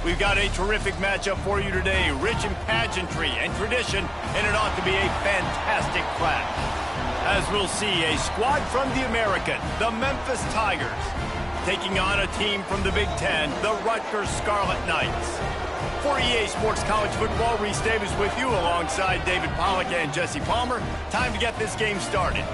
We've got a terrific matchup for you today, rich in pageantry and tradition, and it ought to be a fantastic clash. As we'll see, a squad from the American, the Memphis Tigers, taking on a team from the Big Ten, the Rutgers Scarlet Knights. For EA Sports College Football, Reese Davis with you alongside David Pollack and Jesse Palmer. Time to get this game started.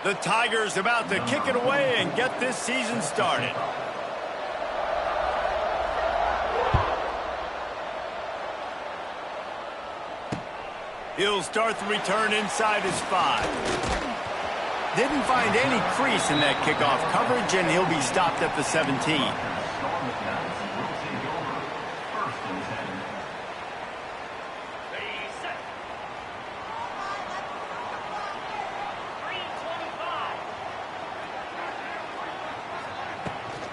The Tigers about to kick it away and get this season started. He'll start the return inside his 5. Didn't find any crease in that kickoff coverage, and he'll be stopped at the 17.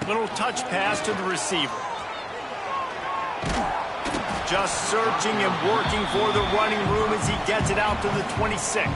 Little touch pass to the receiver. Just searching and working for the running room as he gets it out to the 26.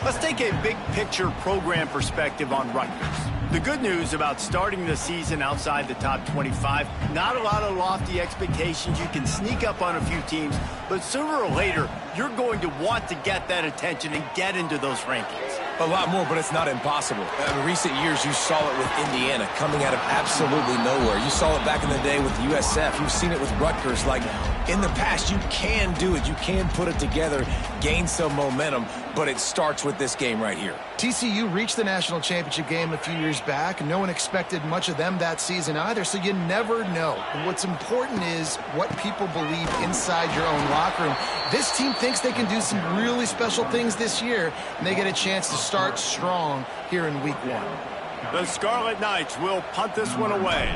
Let's take a big picture program perspective on Rutgers. The good news about starting the season outside the top 25, not a lot of lofty expectations. You can sneak up on a few teams, but sooner or later, you're going to want to get that attention and get into those rankings. A lot more, but it's not impossible. In recent years, you saw it with Indiana coming out of absolutely nowhere. You saw it back in the day with USF. You've seen it with Rutgers. Like, in the past, you can do it. You can put it together, gain some momentum, but it starts with this game right here. TCU reached the national championship game a few years back, and no one expected much of them that season either, so you never know. And what's important is what people believe inside your own locker room. This team thinks they can do some really special things this year, and they get a chance to start strong here in week 1. The Scarlet Knights will punt this one away.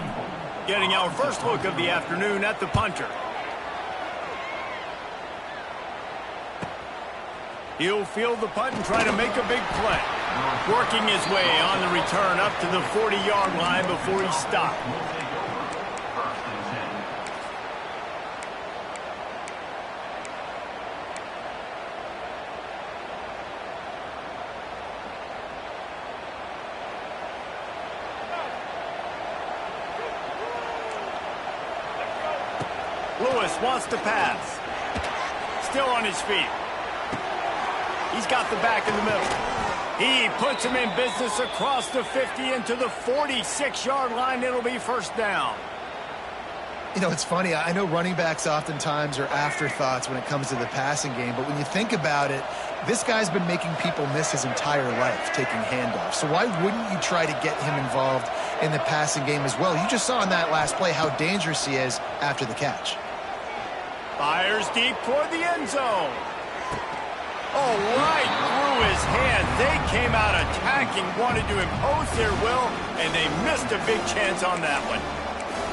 Getting our first look of the afternoon at the punter. He'll field the punt and try to make a big play. Working his way on the return up to the 40-yard line before he stopped. Lewis wants to pass. Still on his feet. He's got the back in the middle. He puts him in business across the 50 into the 46-yard line. It'll be first down. You know, it's funny. I know running backs oftentimes are afterthoughts when it comes to the passing game, but when you think about it, this guy's been making people miss his entire life taking handoffs. So why wouldn't you try to get him involved in the passing game as well? You just saw in that last play how dangerous he is after the catch. Fires deep toward the end zone. Oh, right through his hand. They came out attacking, wanted to impose their will, and they missed a big chance on that one.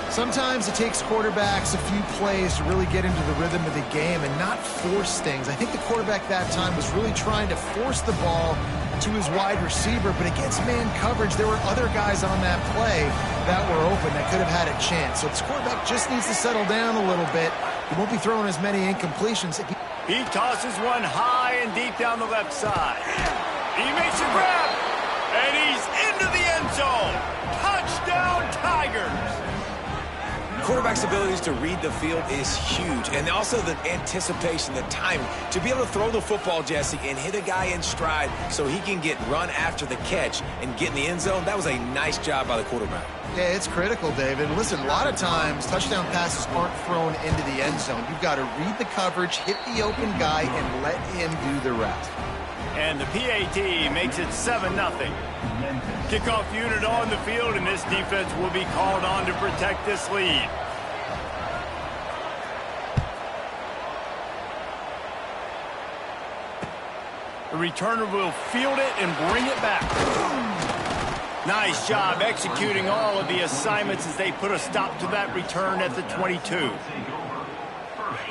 Sometimes it takes quarterbacks a few plays to really get into the rhythm of the game and not force things. I think the quarterback that time was really trying to force the ball to his wide receiver, but against man coverage, there were other guys on that play that were open that could have had a chance. So this quarterback just needs to settle down a little bit. He won't be throwing as many incompletions. He tosses one high and deep down the left side. He makes a grab, and he's into the end zone. Touchdown, Tigers! Quarterback's abilities to read the field is huge, and also the anticipation, the timing. To be able to throw the football, Jesse, and hit a guy in stride so he can get run after the catch and get in the end zone, that was a nice job by the quarterback. Yeah, it's critical, David. Listen, a lot of times touchdown passes aren't thrown into the end zone. You've got to read the coverage, hit the open guy, and let him do the rest. And the PAT makes it 7-0. Kickoff unit on the field, and this defense will be called on to protect this lead. The returner will field it and bring it back. Nice job executing all of the assignments as they put a stop to that return at the 22.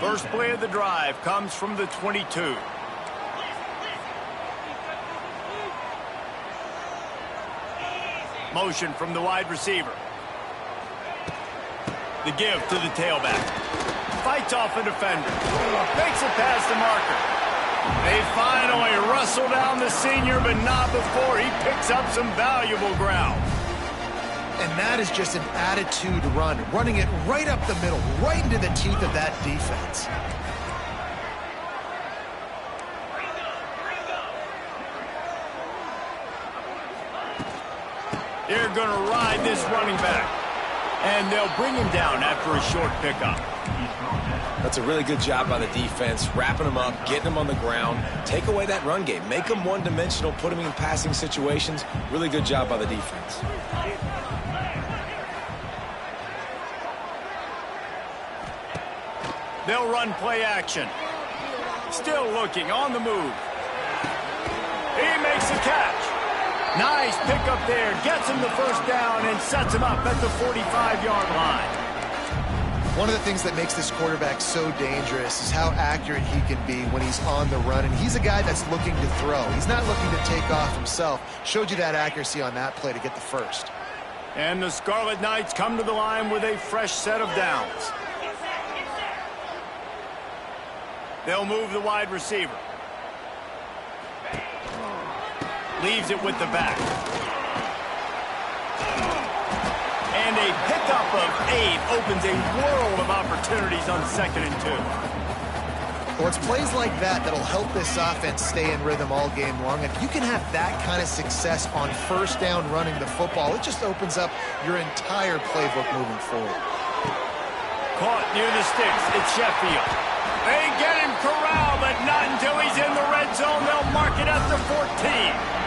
First play of the drive comes from the 22. Motion from the wide receiver. The give to the tailback. Fights off a defender. Makes it past the marker. They finally wrestle down the senior, but not before he picks up some valuable ground. And that is just an attitude run, running it right up the middle, right into the teeth of that defense. They're going to ride this running back. And they'll bring him down after a short pickup. That's a really good job by the defense, wrapping him up, getting him on the ground. Take away that run game. Make him one-dimensional, put him in passing situations. Really good job by the defense. They'll run play action. Still looking, on the move. He makes a catch. Nice pickup there. Gets him the first down and sets him up at the 45-yard line. One of the things that makes this quarterback so dangerous is how accurate he can be when he's on the run. And he's a guy that's looking to throw. He's not looking to take off himself. Showed you that accuracy on that play to get the first. And the Scarlet Knights come to the line with a fresh set of downs. They'll move the wide receiver. Leaves it with the back. And a pickup of 8 opens a world of opportunities on 2nd and 2. Well, it's plays like that that'll help this offense stay in rhythm all game long. If you can have that kind of success on first down running the football, it just opens up your entire playbook moving forward. Caught near the sticks. It's Sheffield. They get him corralled, but not until he's in the red zone. They'll mark it at the 14.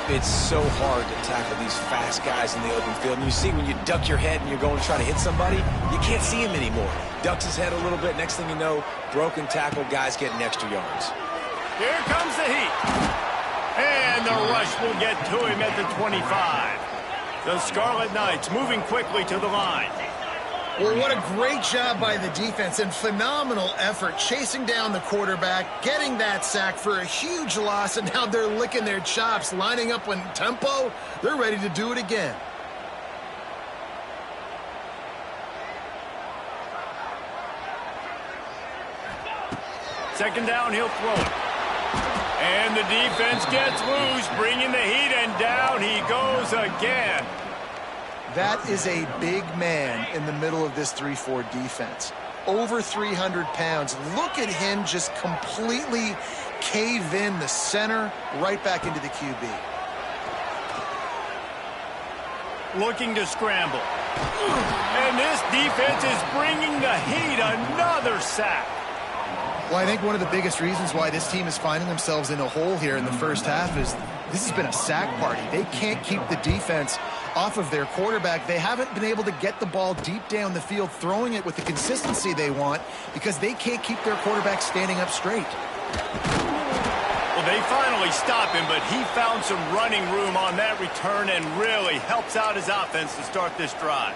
It's so hard to tackle these fast guys in the open field. And you see when you duck your head and you're going to try to hit somebody, you can't see him anymore. Ducks his head a little bit. Next thing you know, broken tackle, guys getting extra yards. Here comes the heat. And the rush will get to him at the 25. The Scarlet Knights moving quickly to the line. Well, what a great job by the defense and phenomenal effort chasing down the quarterback, getting that sack for a huge loss, and now they're licking their chops, lining up in tempo. They're ready to do it again. Second down, he'll throw it. And the defense gets loose, bringing the heat, and down he goes again. That is a big man in the middle of this 3-4 defense. Over 300 pounds. Look at him just completely cave in the center, right back into the QB. Looking to scramble. And this defense is bringing the heat. Another sack. Well, I think one of the biggest reasons why this team is finding themselves in a hole here in the first half is this has been a sack party. They can't keep the defense off of their quarterback. They haven't been able to get the ball deep down the field, throwing it with the consistency they want because they can't keep their quarterback standing up straight. Well, they finally stop him, but he found some running room on that return and really helps out his offense to start this drive.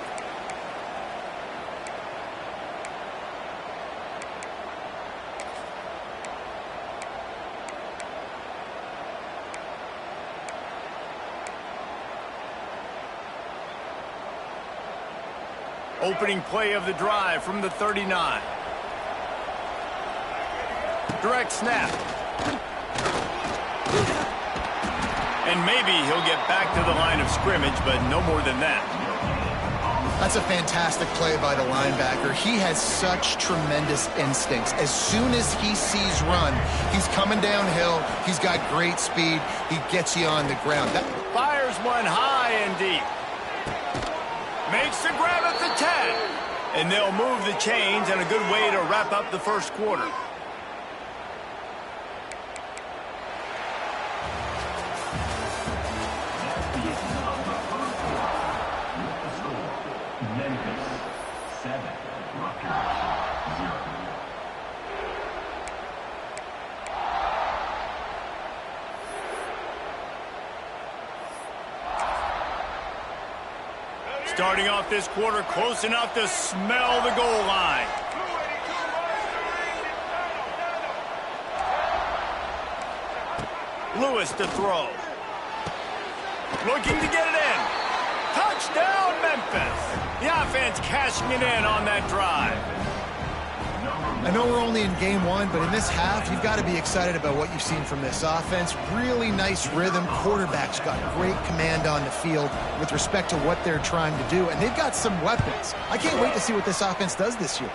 Opening play of the drive from the 39. Direct snap. And maybe he'll get back to the line of scrimmage, but no more than that. That's a fantastic play by the linebacker. He has such tremendous instincts. As soon as he sees run, he's coming downhill. He's got great speed. He gets you on the ground. Fires one high and deep. Makes the grab at the 10. And they'll move the chains, and a good way to wrap up the first quarter. Memphis 7, Rutgers 0. Starting off this quarter close enough to smell the goal line. Lewis to throw. Looking to get it in. Touchdown, Memphis. The offense cashing it in on that drive. I know we're only in game one, but in this half, you've got to be excited about what you've seen from this offense. Really nice rhythm. Quarterback's got great command on the field with respect to what they're trying to do, and they've got some weapons. I can't wait to see what this offense does this year.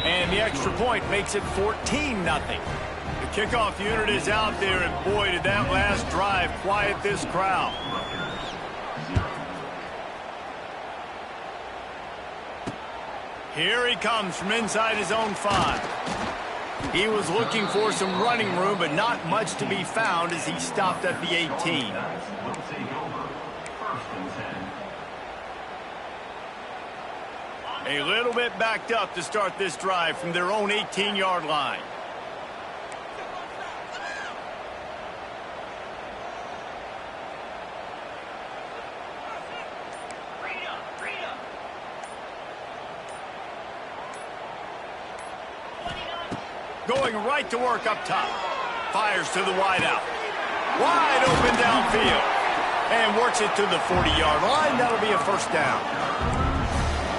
And the extra point makes it 14-0. The kickoff unit is out there, and boy, did that last drive quiet this crowd. Here he comes from inside his own 5. He was looking for some running room, but not much to be found as he stopped at the 18. A little bit backed up to start this drive from their own 18-yard line. Going right to work up top. Fires to the wideout. Wide open downfield. And works it to the 40-yard line. That'll be a first down.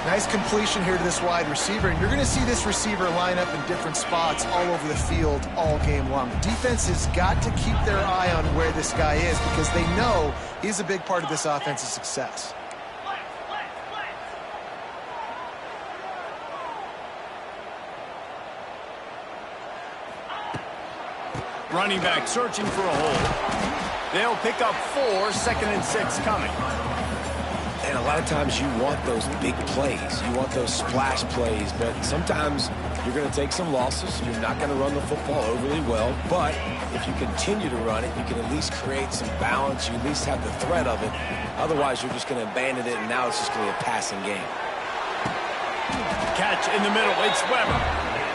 Nice completion here to this wide receiver. And you're going to see this receiver line up in different spots all over the field all game long. Defense has got to keep their eye on where this guy is because they know he's a big part of this offense's success. Running back searching for a hole. They'll pick up 4, 2nd and 6 coming. And a lot of times you want those big plays. You want those splash plays, but sometimes you're going to take some losses. You're not going to run the football overly well, but if you continue to run it, you can at least create some balance. You at least have the threat of it. Otherwise, you're just going to abandon it, and now it's just going to be a passing game. Catch in the middle. It's Weber.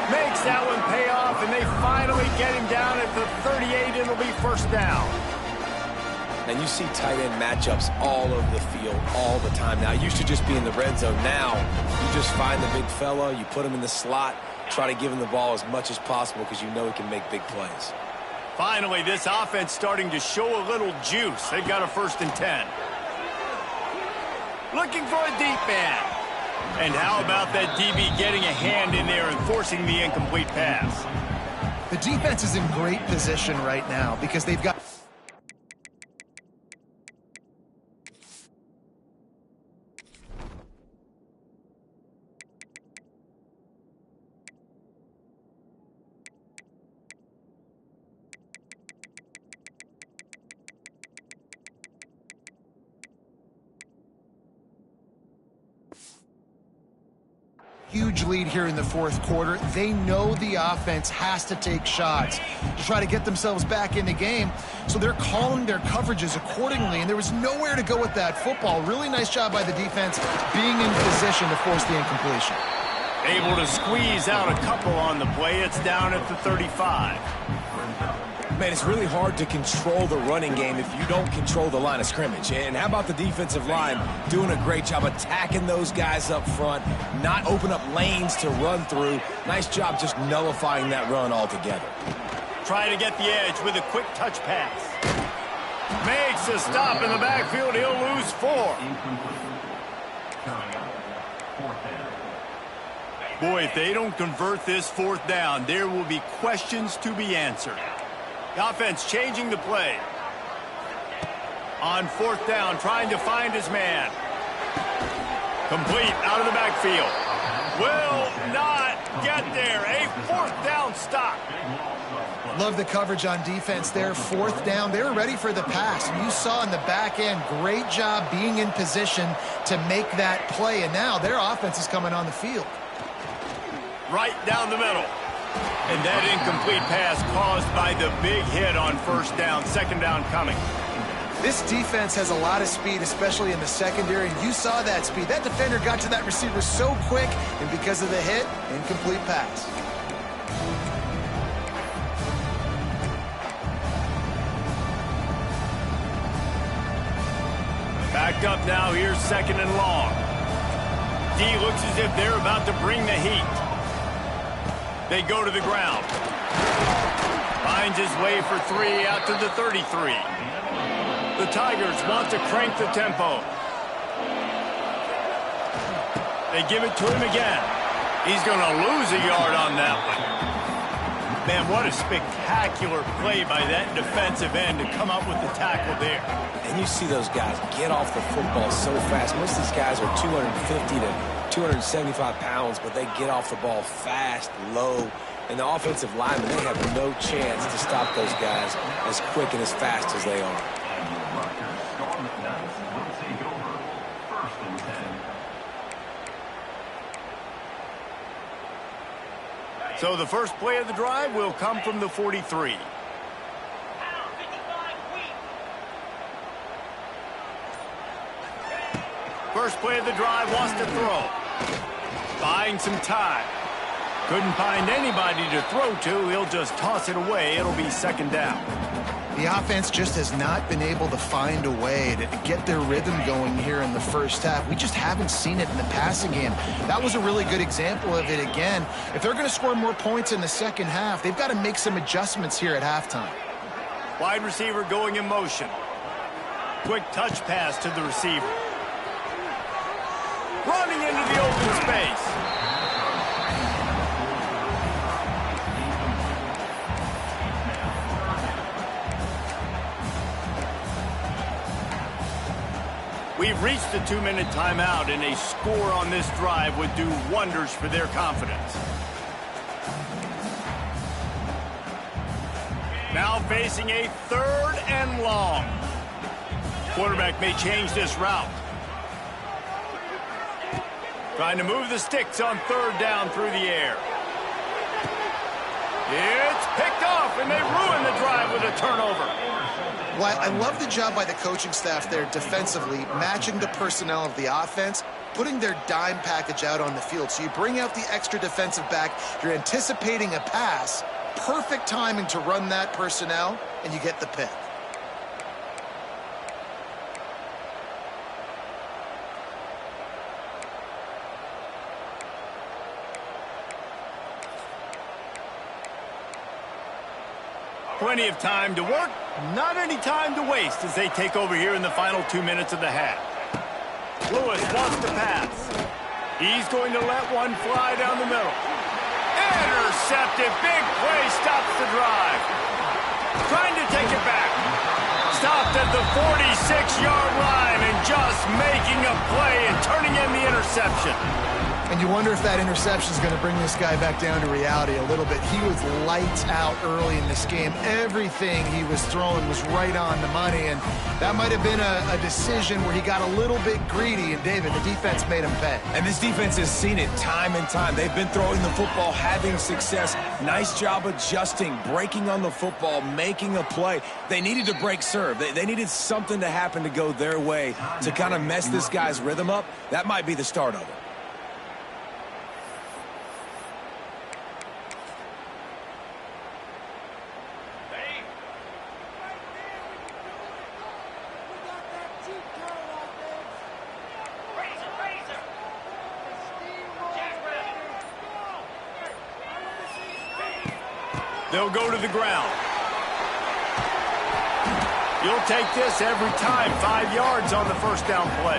Makes that one pay off, and they finally get him down at the 38. It'll be first down. And you see tight end matchups all over the field all the time. Now, it used to just be in the red zone. Now, you just find the big fella, you put him in the slot, try to give him the ball as much as possible because you know he can make big plays. Finally, this offense starting to show a little juice. They've got a 1st and 10. Looking for a deep man. And how about that DB getting a hand in there and forcing the incomplete pass? The defense is in great position right now because they've got huge lead here in the 4th quarter. They know the offense has to take shots to try to get themselves back in the game, so they're calling their coverages accordingly, and there was nowhere to go with that football. Really nice job by the defense being in position to force the incompletion. Able to squeeze out a couple on the play. It's down at the 35. Man, it's really hard to control the running game if you don't control the line of scrimmage. And how about the defensive line doing a great job attacking those guys up front, not open up lanes to run through. Nice job just nullifying that run altogether. Try to get the edge with a quick touch pass. Makes a stop in the backfield. He'll lose 4. Boy, if they don't convert this 4th down, there will be questions to be answered. The offense changing the play. On 4th down, trying to find his man. Complete out of the backfield. Will not get there. A 4th down stop. Love the coverage on defense there. 4th down. They were ready for the pass. And you saw in the back end, great job being in position to make that play. And now their offense is coming on the field. Right down the middle. And that incomplete pass caused by the big hit on 1st down. 2nd down coming. This defense has a lot of speed, especially in the secondary, and you saw that speed. That defender got to that receiver so quick, and because of the hit, incomplete pass. Backed up now, here's 2nd and long. D looks as if they're about to bring the heat. They go to the ground. Finds his way for 3 out to the 33. The Tigers want to crank the tempo. They give it to him again. He's going to lose a yard on that one. Man, what a spectacular play by that defensive end to come up with the tackle there. And you see those guys get off the football so fast. Most of these guys are 250 to 275 pounds, but they get off the ball fast, low. And the offensive linemen, they have no chance to stop those guys as quick and as fast as they are. So the first play of the drive will come from the 43. First play of the drive wants to throw. Buying some time. Couldn't find anybody to throw to. He'll just toss it away. It'll be second down. The offense just has not been able to find a way to get their rhythm going here in the first half. We just haven't seen it in the passing game. That was a really good example of it again. If they're going to score more points in the second half, they've got to make some adjustments here at halftime. Wide receiver going in motion. Quick touch pass to the receiver. Running into the open space. We've reached the 2-minute timeout, and a score on this drive would do wonders for their confidence. Now facing a 3rd and long. Quarterback may change this route. Trying to move the sticks on 3rd down through the air. It's picked off, and they ruin the drive with a turnover. Well, I love the job by the coaching staff there defensively, matching the personnel of the offense, putting their dime package out on the field. So you bring out the extra defensive back, you're anticipating a pass, perfect timing to run that personnel, and you get the pick. Plenty of time to work, not any time to waste as they take over here in the final 2 minutes of the half. Lewis wants to pass. He's going to let one fly down the middle. Intercepted. Big play stops the drive. Trying to take it back. Stopped at the 46-yard line and just making a play and turning in the interception. And you wonder if that interception is going to bring this guy back down to reality a little bit. He was lights out early in this game. Everything he was throwing was right on the money, and that might have been a decision where he got a little bit greedy, and David, the defense made him pay. And this defense has seen it time and time. They've been throwing the football, having success. Nice job adjusting, breaking on the football, making a play. They needed to break serve. They needed something to happen to go their way to kind of mess this guy's rhythm up. That might be the start of it. They'll go to the ground. You'll take this every time. 5 yards on the first down play.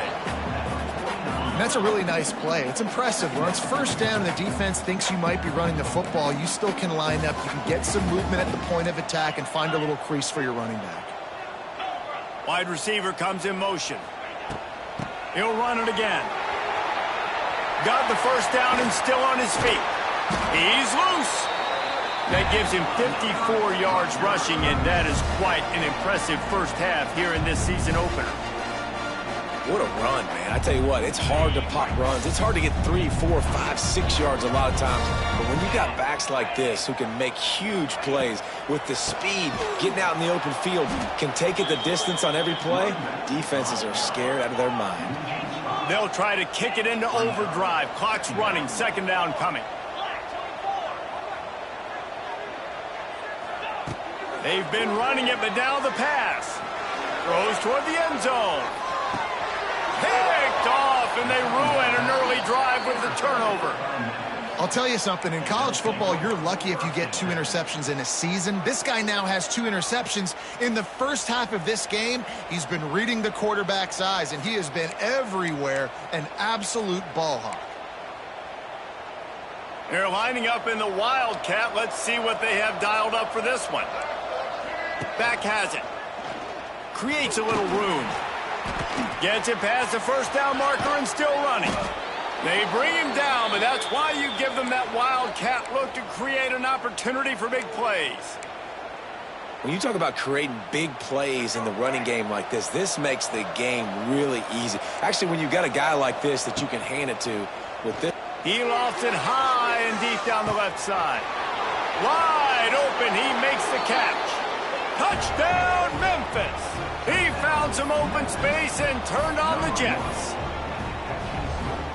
And that's a really nice play. It's impressive. When it's first down and the defense thinks you might be running the football, you still can line up. You can get some movement at the point of attack and find a little crease for your running back. Wide receiver comes in motion. He'll run it again. Got the first down and still on his feet. He's loose. That gives him 54 yards rushing, and that is quite an impressive first half here in this season opener. What a run, man. I tell you what, it's hard to pop runs. It's hard to get 3, 4, 5, 6 yards a lot of times. But when you got backs like this who can make huge plays with the speed, getting out in the open field, can take it the distance on every play, defenses are scared out of their mind. They'll try to kick it into overdrive. Clock's running. Second down coming. They've been running it, but now the pass. Throws toward the end zone. Picked off, and they ruin an early drive with the turnover. I'll tell you something. In college football, you're lucky if you get 2 interceptions in a season. This guy now has 2 interceptions. In the first half of this game, he's been reading the quarterback's eyes, and he has been everywhere, an absolute ball hawk. They're lining up in the Wildcat. Let's see what they have dialed up for this one. Back has it. Creates a little room. Gets it past the first down marker and still running. They bring him down, but that's why you give them that Wildcat look to create an opportunity for big plays. When you talk about creating big plays in the running game like this makes the game really easy. Actually, when you've got a guy like this that you can hand it to with this. He lofts it high and deep down the left side. Wide open, he makes the catch. Touchdown, Memphis. He found some open space and turned on the Jets.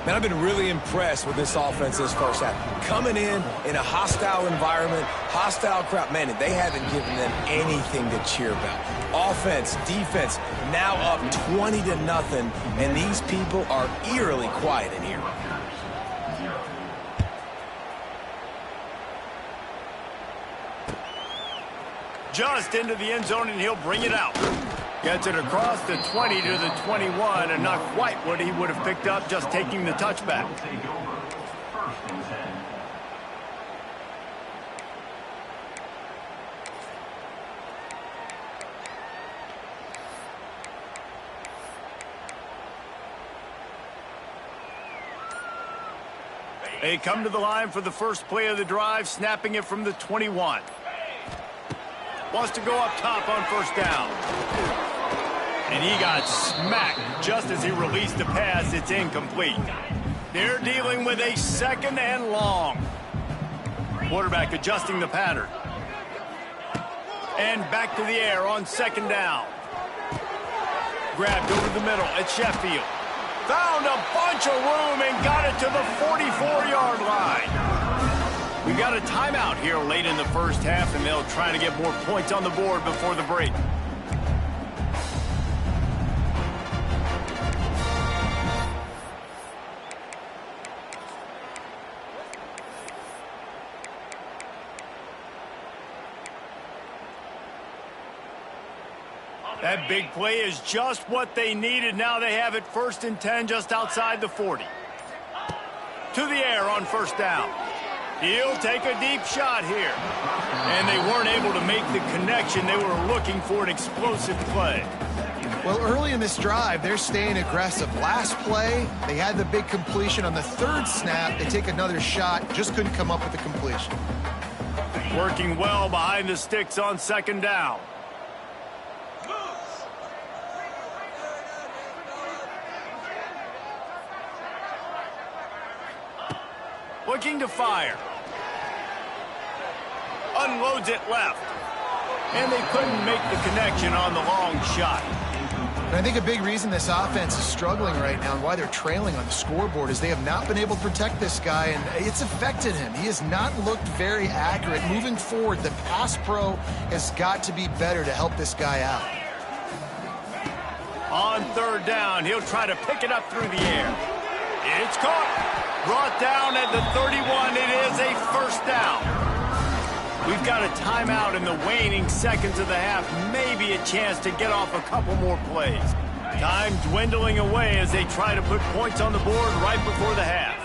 Man, I've been really impressed with this offense this first half. Coming in a hostile environment, hostile crowd. Man, they haven't given them anything to cheer about. Offense, defense, now up 20-0, and these people are eerily quiet in here. Just into the end zone, and he'll bring it out. Gets it across the 20 to the 21, and not quite what he would have picked up just taking the touchback. They come to the line for the first play of the drive, snapping it from the 21. Wants to go up top on first down. And he got smacked just as he released the pass. It's incomplete. They're dealing with a second and long. Quarterback adjusting the pattern. And back to the air on second down. Grabbed over the middle at Sheffield. Found a bunch of room and got it to the 44-yard line. We got a timeout here late in the first half, and they'll try to get more points on the board before the break. That big play is just what they needed. Now they have it 1st and 10 just outside the 40. To the air on first down. He'll take a deep shot here. And they weren't able to make the connection. They were looking for an explosive play. Well, early in this drive, they're staying aggressive. Last play, they had the big completion. On the 3rd snap, they take another shot. Just couldn't come up with the completion. Working well behind the sticks on second down. Looking to fire. Unloads it left. And they couldn't make the connection on the long shot. And I think a big reason this offense is struggling right now and why they're trailing on the scoreboard is they have not been able to protect this guy, and it's affected him. He has not looked very accurate. Moving forward, the pass pro has got to be better to help this guy out. On 3rd down, he'll try to pick it up through the air. It's caught. Brought down at the 31. It is a 1st down. We've got a timeout in the waning seconds of the half. Maybe a chance to get off a couple more plays. Time dwindling away as they try to put points on the board right before the half.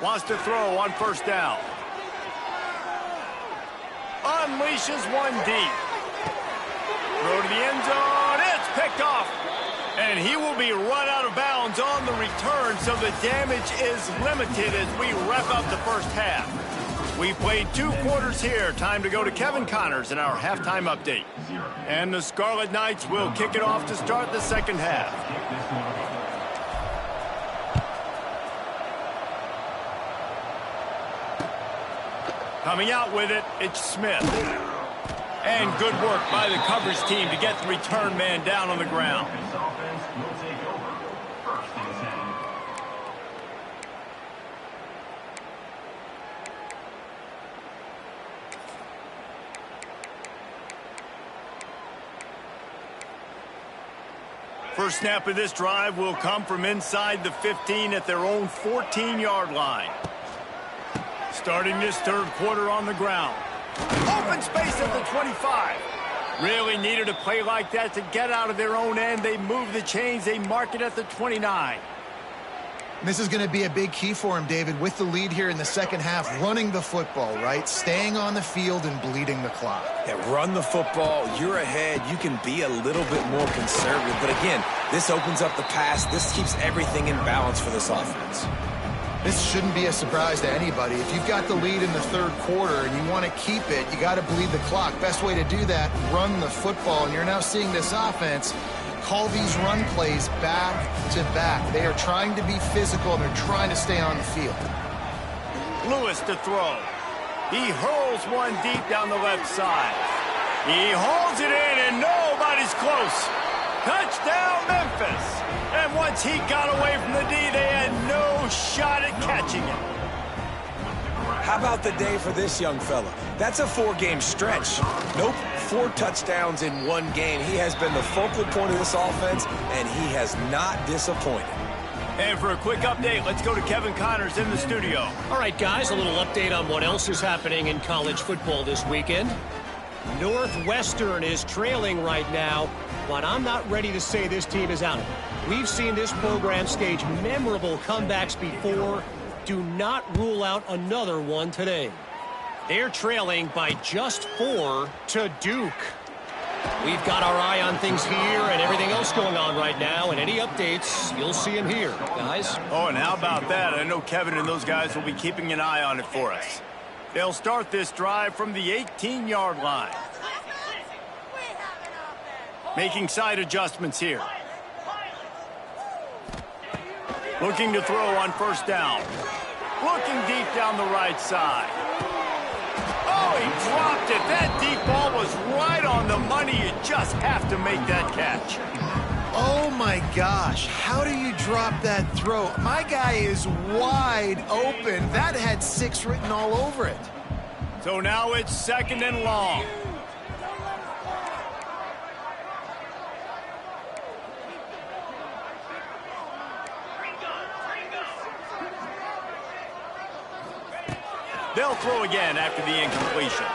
Wants to throw on first down. Unleashes one deep. Throw to the end zone. It's picked off. And he will be run out of bounds on the return, so the damage is limited as we wrap up the first half. We played 2 quarters here. Time to go to Kevin Connors in our halftime update. And the Scarlet Knights will kick it off to start the second half. Coming out with it, it's Smith. And good work by the coverage team to get the return man down on the ground. First snap of this drive will come from inside the 15 at their own 14-yard line. Starting this third quarter on the ground. Open space at the 25. Really needed a play like that to get out of their own end. They move the chains. They mark it at the 29. This is going to be a big key for him, David, with the lead here in the second half, running the football, right? Staying on the field and bleeding the clock. Yeah, run the football. You're ahead. You can be a little bit more conservative. But again, this opens up the pass. This keeps everything in balance for this offense. This shouldn't be a surprise to anybody. If you've got the lead in the third quarter and you want to keep it, you got to bleed the clock. Best way to do that, run the football. And you're now seeing this offense call these run plays back to back. They are trying to be physical, and they're trying to stay on the field. Lewis to throw. He hurls one deep down the left side. He hauls it in, and nobody's close. Touchdown, Memphis. And once he got away from the D, they had no shot at catching him. How about the day for this young fella? That's a 4-game stretch. Nope, 4 touchdowns in 1 game. He has been the focal point of this offense, and he has not disappointed. And for a quick update, let's go to Kevin Connors in the studio. All right, guys, a little update on what else is happening in college football this weekend. Northwestern is trailing right now, but I'm not ready to say this team is out of it. We've seen this program stage memorable comebacks before. Do not rule out another one today. They're trailing by just 4 to Duke. We've got our eye on things here and everything else going on right now, and any updates, you'll see them here, guys. Oh, and how about that? I know Kevin and those guys will be keeping an eye on it for us. They'll start this drive from the 18-yard line. Making side adjustments here. Looking to throw on first down. Looking deep down the right side. Oh, he dropped it. That deep ball was right on the money. You just have to make that catch. Oh, my gosh. How do you drop that throw? My guy is wide open. That had 6 written all over it. So now it's 2nd and long. They'll throw again after the incompletion.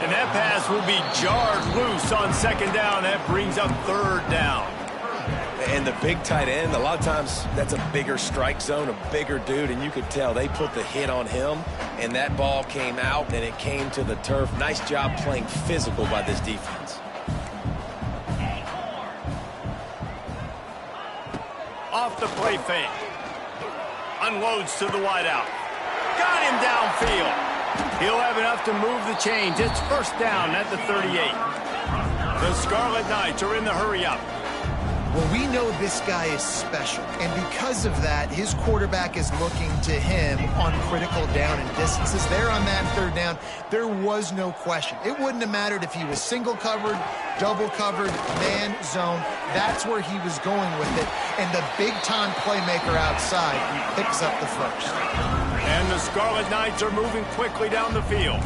And that pass will be jarred loose on 2nd down. That brings up 3rd down. And the big tight end, a lot of times that's a bigger strike zone, a bigger dude, and you could tell they put the hit on him, and that ball came out, and it came to the turf. Nice job playing physical by this defense. Off the play fake. Unloads to the wideout. Got him downfield. He'll have enough to move the chains. It's 1st down at the 38. The Scarlet Knights are in the hurry-up. Well, we know this guy is special, and because of that, his quarterback is looking to him on critical down and distances. There on that 3rd down, there was no question. It wouldn't have mattered if he was single covered, double covered, man zone. That's where he was going with it, and the big-time playmaker outside picks up the first. And the Scarlet Knights are moving quickly down the field.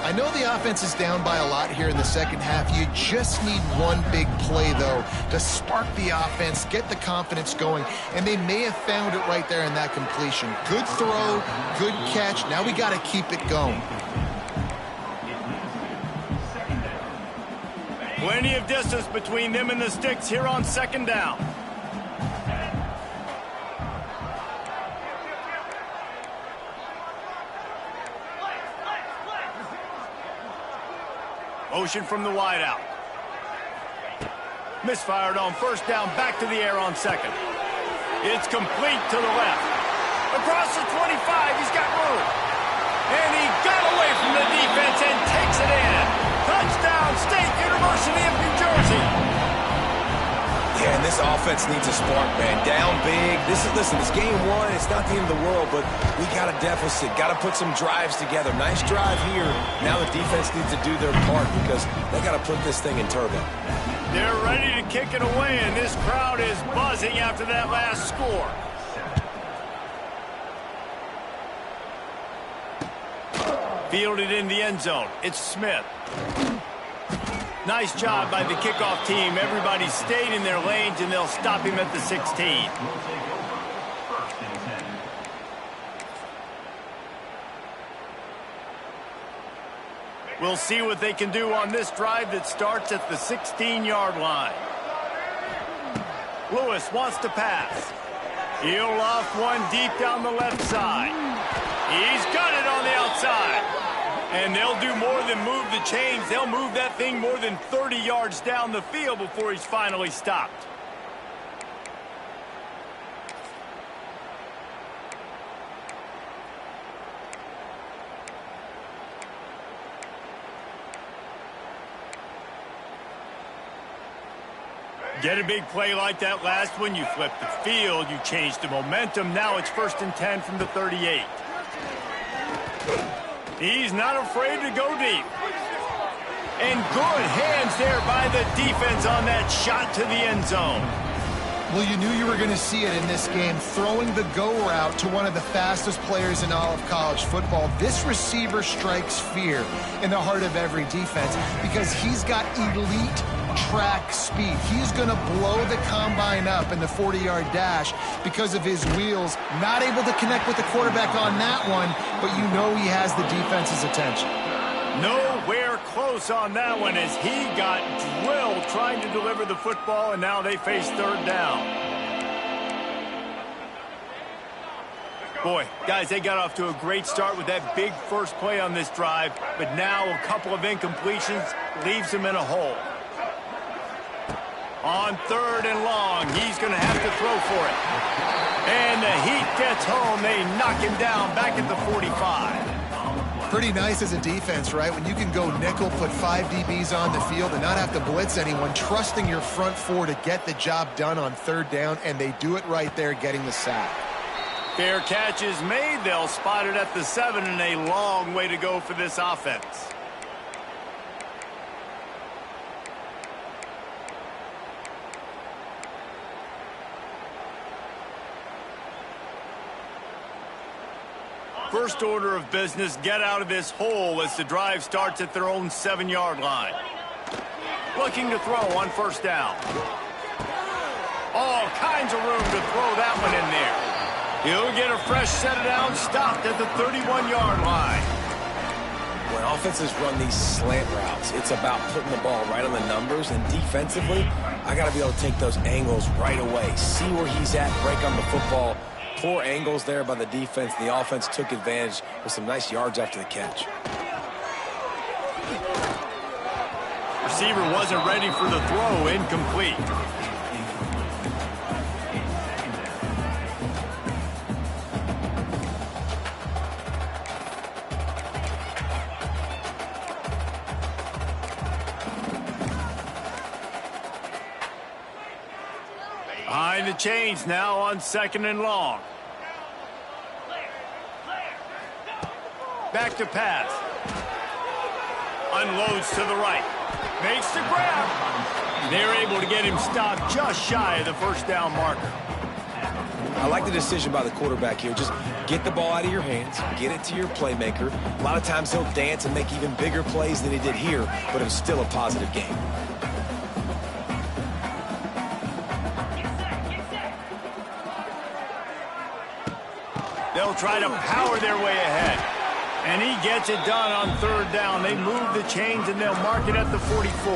I know the offense is down by a lot here in the second half. You just need one big play, though, to spark the offense, get the confidence going, and they may have found it right there in that completion. Good throw, good catch. Now we got to keep it going. Plenty of distance between them and the sticks here on 2nd down. Motion from the wideout. Misfired on 1st down, back to the air on 2nd. It's complete to the left. Across the 25, he's got room. And he got away from the defense and takes it in. Touchdown, State University of New Jersey. Yeah, and this offense needs a spark, man. Down big. Listen, it's game 1. It's not the end of the world, but we got a deficit. Got to put some drives together. Nice drive here. Now the defense needs to do their part because they got to put this thing in turbo. They're ready to kick it away, and this crowd is buzzing after that last score. Fielded in the end zone. It's Smith. Nice job by the kickoff team. Everybody stayed in their lanes, and they'll stop him at the 16. We'll see what they can do on this drive that starts at the 16-yard line. Lewis wants to pass. He'll loft one deep down the left side. He's got it on the outside. And they'll do more than move the chains. They'll move that thing more than 30 yards down the field before he's finally stopped. Get a big play like that last one, you flip the field, you change the momentum. Now it's 1st and 10 from the 38. He's not afraid to go deep. And good hands there by the defense on that shot to the end zone. Well, you knew you were going to see it in this game, throwing the go route to one of the fastest players in all of college football. This receiver strikes fear in the heart of every defense because he's got elite track speed. He's going to blow the combine up in the 40-yard dash because of his wheels. Not able to connect with the quarterback on that one, but you know he has the defense's attention. Nowhere close on that one as he got drilled trying to deliver the football, and now they face 3rd down. Boy, guys, they got off to a great start with that big first play on this drive, but now a couple of incompletions leaves them in a hole. On 3rd and long, he's going to have to throw for it. And the heat gets home. They knock him down back at the 45. Pretty nice as a defense, right? When you can go nickel, put 5 DBs on the field and not have to blitz anyone, trusting your front 4 to get the job done on 3rd down, and they do it right there, getting the sack. Fair catch is made. They'll spot it at the 7, and a long way to go for this offense. First order of business, get out of this hole as the drive starts at their own 7-yard line. Looking to throw on 1st down. All kinds of room to throw that one in there. He'll get a fresh set of downs stopped at the 31-yard line. When offenses run these slant routes, it's about putting the ball right on the numbers, and defensively, I got to be able to take those angles right away. See where he's at, break on the football. Poor angles there by the defense. The offense took advantage with some nice yards after the catch. Receiver wasn't ready for the throw, incomplete. Behind the chains now on 2nd and long. Back to pass. Unloads to the right. Makes the grab. They're able to get him stopped just shy of the 1st down marker. I like the decision by the quarterback here. Just get the ball out of your hands, get it to your playmaker. A lot of times he'll dance and make even bigger plays than he did here, but it was still a positive game. They'll try to power their way ahead. And he gets it done on 3rd down. They move the chains and they'll mark it at the 44.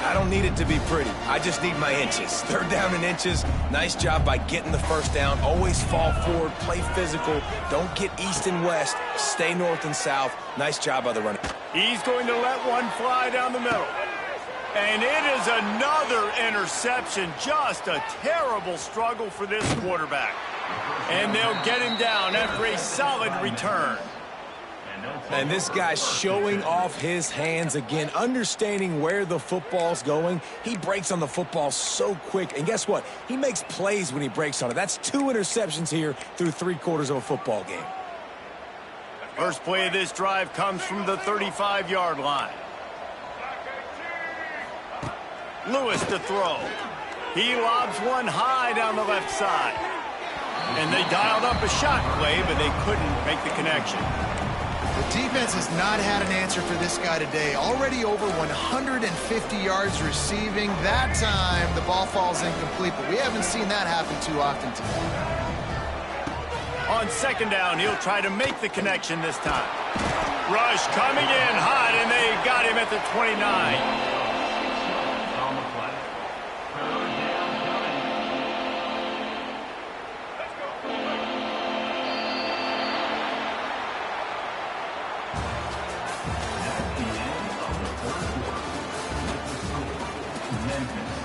I don't need it to be pretty. I just need my inches. 3rd down and inches. Nice job by getting the 1st down. Always fall forward, play physical. Don't get east and west. Stay north and south. Nice job by the running. He's going to let one fly down the middle. And it is another interception. Just a terrible struggle for this quarterback. And they'll get him down after a solid return. And this guy's showing off his hands again, understanding where the football's going. He breaks on the football so quick. And guess what? He makes plays when he breaks on it. That's 2 interceptions here through 3/4 of a football game. First play of this drive comes from the 35-yard line. Lewis to throw. He lobs one high down the left side. And they dialed up a shot play, but they couldn't make the connection. The defense has not had an answer for this guy today. Already over 150 yards receiving. That time, the ball falls incomplete, but we haven't seen that happen too often today. On 2nd down, he'll try to make the connection this time. Rush coming in hot, and they got him at the 29. On the play. Third down coming. That's the end of the third quarter. With the score, Memphis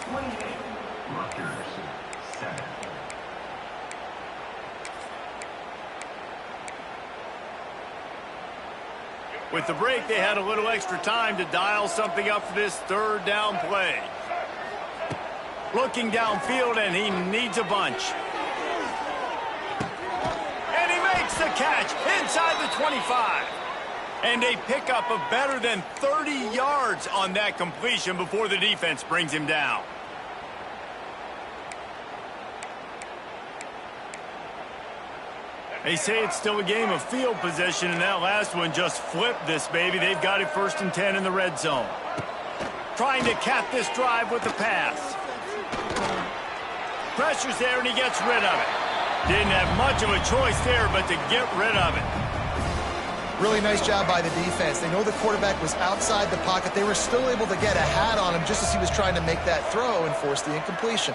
28, Rutgers 7. With the break, they had a little extra time to dial something up for this third down play. Looking downfield, and he needs a bunch. And he makes the catch inside the 25. And a pickup of better than 30 yards on that completion before the defense brings him down. They say it's still a game of field possession, and that last one just flipped this baby. They've got it 1st and 10 in the red zone. Trying to cap this drive with the pass. Pressure's there, and he gets rid of it. Didn't have much of a choice there, but to get rid of it. Really nice job by the defense. They know the quarterback was outside the pocket. They were still able to get a hat on him just as he was trying to make that throw and force the incompletion.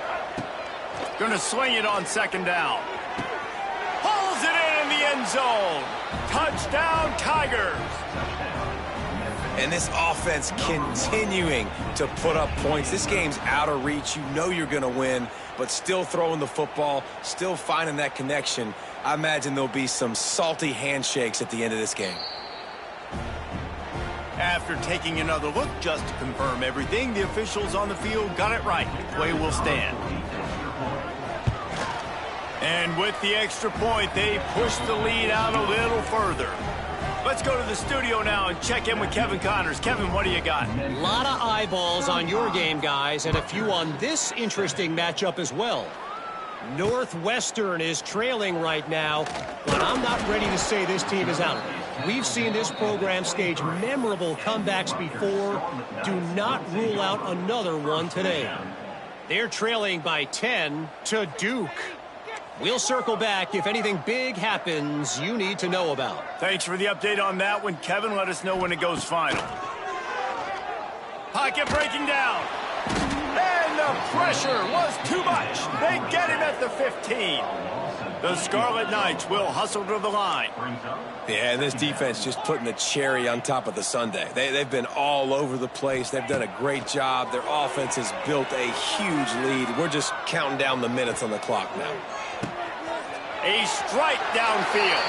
Going to swing it on 2nd down. Pulls it in the end zone. Touchdown, Tigers. And this offense continuing to put up points. This game's out of reach. You know you're going to win, but still throwing the football, still finding that connection. I imagine there'll be some salty handshakes at the end of this game. After taking another look just to confirm everything, the officials on the field got it right. Play will stand. And with the extra point, they push the lead out a little further. Let's go to the studio now and check in with Kevin Connors. Kevin, what do you got? A lot of eyeballs on your game, guys, and a few on this interesting matchup as well. Northwestern is trailing right now, but I'm not ready to say this team is out. We've seen this program stage memorable comebacks before. Do not rule out another one today. They're trailing by 10 to Duke. We'll circle back if anything big happens you need to know about. Thanks for the update on that one, Kevin. Let us know when it goes final. Pocket breaking down. And the pressure was too much. They get him at the 15. The Scarlet Knights will hustle to the line. Yeah, and this defense just putting the cherry on top of the sundae. They've been all over the place. They've done a great job. Their offense has built a huge lead. We're just counting down the minutes on the clock now. A strike downfield.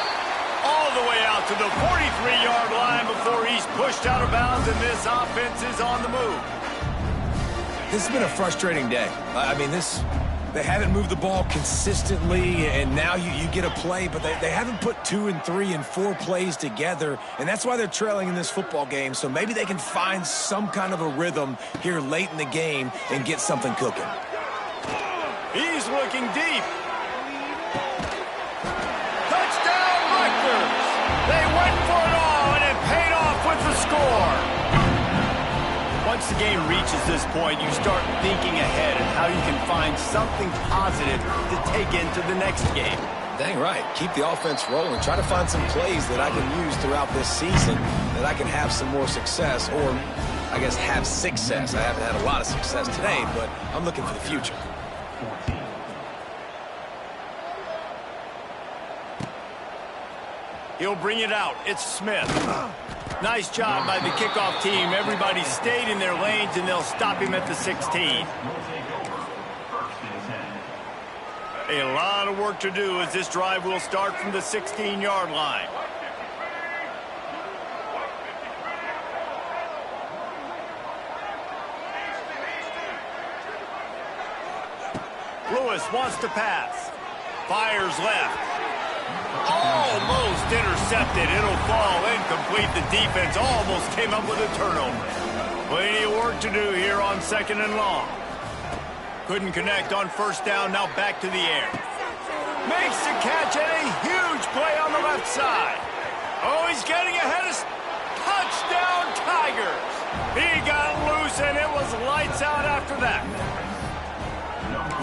All the way out to the 43-yard line before he's pushed out of bounds, and this offense is on the move. This has been a frustrating day. I mean, they haven't moved the ball consistently, and now you get a play, but they haven't put 2 and 3 and 4 plays together, and that's why they're trailing in this football game. So maybe they can find some kind of a rhythm here late in the game and get something cooking. He's looking deep. Touchdown, Rutgers! They went for it all, and it paid off with the score. Once the game reaches this point, you start thinking ahead and how you can find something positive to take into the next game. Dang right. Keep the offense rolling. Try to find some plays that I can use throughout this season that I can have some more success, or I guess have success. I haven't had a lot of success today, but I'm looking for the future. He'll bring it out. It's Smith. Nice job by the kickoff team. Everybody stayed in their lanes, and they'll stop him at the 16. A lot of work to do as this drive will start from the 16-yard line. Lewis wants to pass. Fires left. Almost intercepted. It'll fall incomplete. The defense almost came up with a turnover. Plenty of work to do here on 2nd and long. Couldn't connect on 1st down. Now back to the air. Makes the catch and a huge play on the left side. Oh, he's getting ahead of... Touchdown, Tigers! He got loose and it was lights out after that.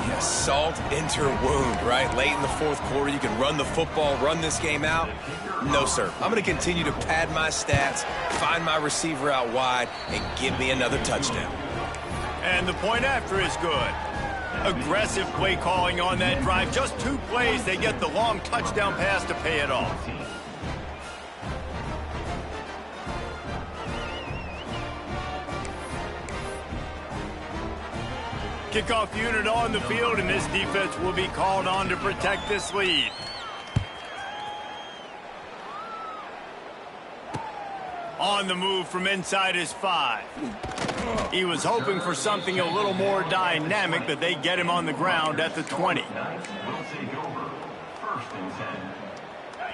Yeah, salt into her wound, right? Late in the fourth quarter, you can run the football, run this game out. No, sir. I'm going to continue to pad my stats, find my receiver out wide, and give me another touchdown. And the point after is good. Aggressive play calling on that drive. Just 2 plays, they get the long touchdown pass to pay it off. Kickoff unit on the field, and this defense will be called on to protect this lead. On the move from inside his 5. He was hoping for something a little more dynamic, but they get him on the ground at the 20.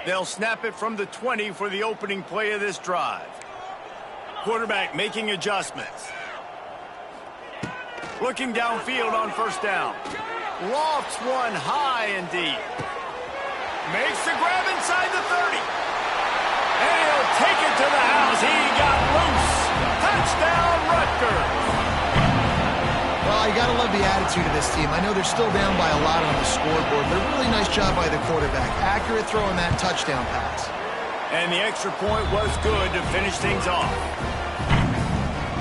They'll snap it from the 20 for the opening play of this drive. Quarterback making adjustments. Looking downfield on first down. Lofts one high and deep. Makes the grab inside the 30. And he'll take it to the house. He got loose. Touchdown, Rutgers. Well, you got to love the attitude of this team. I know they're still down by a lot on the scoreboard, but a really nice job by the quarterback. Accurate throw on that touchdown pass. And the extra point was good to finish things off.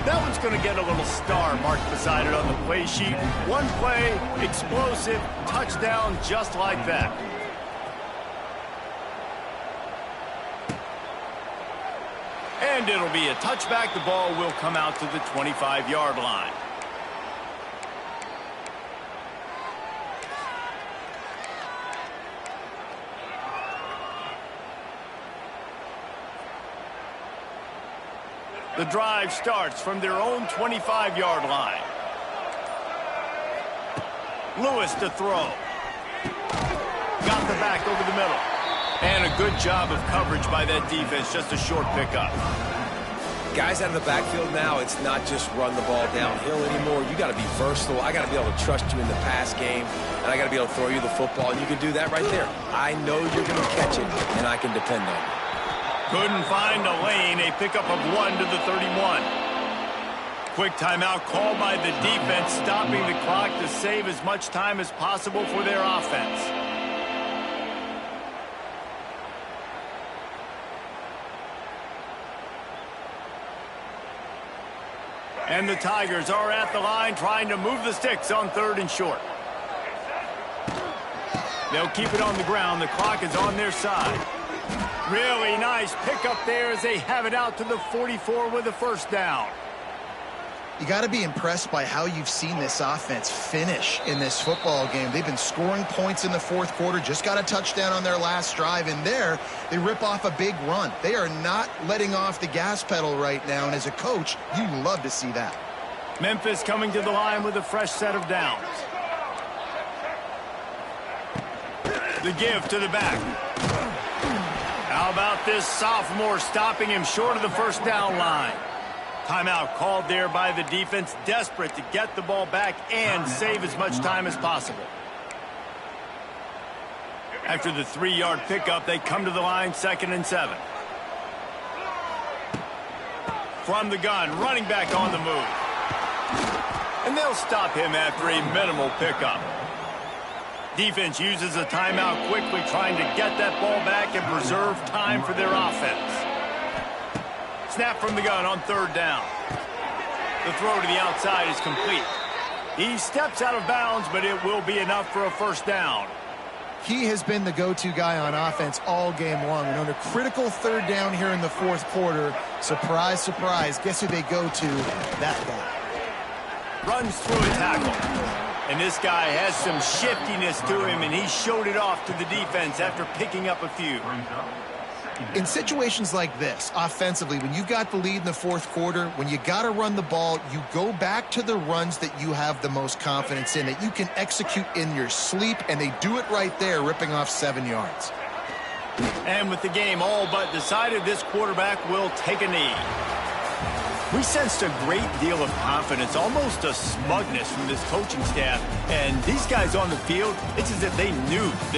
That one's going to get a little star marked beside it on the play sheet. One play, explosive, touchdown just like that. And it'll be a touchback. The ball will come out to the 25-yard line. The drive starts from their own 25-yard line. Lewis to throw. Got the back over the middle. And a good job of coverage by that defense. Just a short pickup. Guys out of the backfield now, it's not just run the ball downhill anymore. You got to be versatile. I got to be able to trust you in the pass game, and I got to be able to throw you the football, and you can do that right there. I know you're going to catch it, and I can depend on you. Couldn't find a lane. A pickup of 1 to the 31. Quick timeout called by the defense, stopping the clock to save as much time as possible for their offense. And the Tigers are at the line trying to move the sticks on 3rd and short. They'll keep it on the ground. The clock is on their side. Really nice pickup there as they have it out to the 44 with a first down. You got to be impressed by how you've seen this offense finish in this football game. They've been scoring points in the fourth quarter, just got a touchdown on their last drive, and there they rip off a big run. They are not letting off the gas pedal right now, and as a coach, you love to see that. Memphis coming to the line with a fresh set of downs. The give to the back. How about this sophomore stopping him short of the first down line? Timeout called there by the defense, desperate to get the ball back and save as much time as possible. After the 3-yard pickup, they come to the line, 2nd and 7. From the gun, running back on the move. And they'll stop him after a minimal pickup. Defense uses a timeout quickly, trying to get that ball back and preserve time for their offense. Snap from the gun on 3rd down. The throw to the outside is complete. He steps out of bounds, but it will be enough for a first down. He has been the go-to guy on offense all game long. And on a critical 3rd down here in the fourth quarter, surprise, surprise, guess who they go to? That guy. Runs through a tackle. And this guy has some shiftiness to him, and he showed it off to the defense after picking up a few. In situations like this, offensively, when you've got the lead in the fourth quarter, when you got to run the ball, you go back to the runs that you have the most confidence in, that you can execute in your sleep, and they do it right there, ripping off 7 yards. And with the game all but decided, this quarterback will take a knee. We sensed a great deal of confidence, almost a smugness from this coaching staff. And these guys on the field, it's as if they knew they were